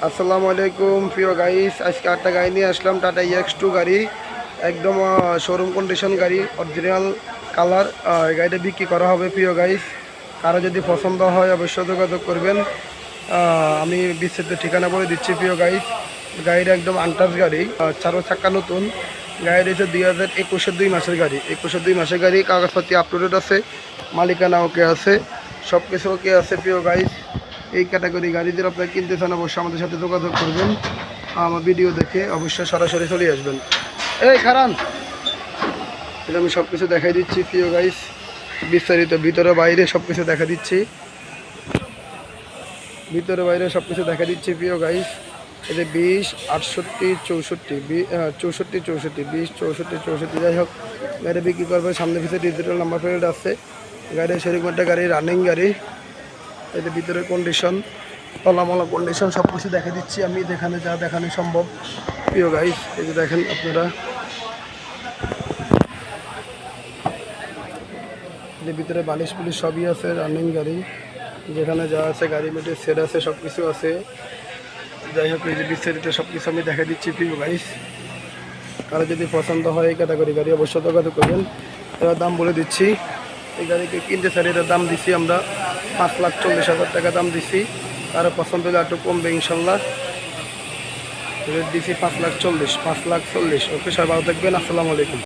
আসসালামু আলাইকুম প্রিয় গাইস, আজকে একটা গাড়ি নিয়ে আসলাম, টাটা EX2 গাড়ি। একদম শোরুম কন্ডিশন গাড়ি, অরিজিনাল কালার। গাড়িটা বিক্রি করা হবে প্রিয় গাইস। কারো যদি পছন্দ হয় অবশ্যই যোগাযোগ করবেন। আমি বিস্তারিত ঠিকানা বলে দিচ্ছি প্রিয় গাইস। গাড়িটা একদম আনটাচ গাড়ি, 4 চাকা নতুন। গাড়ি হচ্ছে 2021-এর 2 মাসের গাড়ি। 21-এর 2 মাসের গাড়ি, কাগজপাতি আপলোডেড আছে, মালিকানা ওকে আছে, সব কিছু ওকে আছে প্রিয় গাইস। এই ক্যাটাগরি গাড়িদের আপনারা কিনতে চান অবশ্যই আমাদের সাথে যোগাযোগ করবেন। আমার ভিডিও দেখে অবশ্যই সরাসরি চলে আসবেন। এই খারান, এটা আমি সব কিছু দেখাই দিচ্ছি প্রিয় গাইস, বিস্তারিত ভিতরে বাইরে সব কিছু দেখা দিচ্ছি। ভিতরে বাইরে সব কিছু দেখা দিচ্ছি প্রিয় গাইস। এটা 20, 68, 64, 64, 64, 20, 64, 64, যাই হোক গাড়ি বিক্রি করবে। সামনে পিছিয়ে ডিজিটাল নাম্বার প্লেট আছে। গাড়ি সেরকম একটা গাড়ি, রানিং গাড়ি। এতে ভিতরের কন্ডিশন, তলামলা কন্ডিশন সব কিছু দেখে দিচ্ছি আমি, দেখানো যা দেখানো সম্ভব প্রিয় গাইস। এই যে দেখেন আপনারা, এর ভিতরে বালিশ পুলিশ সবই আছে, রানিং গাড়ি। যেখানে যা আছে গাড়ি মেটে সেট আছে, সব কিছু আছে। যাই হোক এই যে বিস্তারিত সব কিছু আমি দেখা দিচ্ছি প্রিয় গাইস। কারো যদি পছন্দ হয় এই ক্যাটাগরি গাড়ি অবশ্যই যোগাযোগ করবেন। এবার দাম বলে দিচ্ছি। এই গাড়িকে কিনতে চাই, এটার দাম দিচ্ছি আমরা 5,40,000 টাকা দাম দিচ্ছি। কারো পছন্দ হলে একটু কমবে ইনশাল্লাহ। রেট দিচ্ছি 5,40,000, 5,40,000। ওকে, সবাই ভালো থাকবেন। আসসালামু আলাইকুম।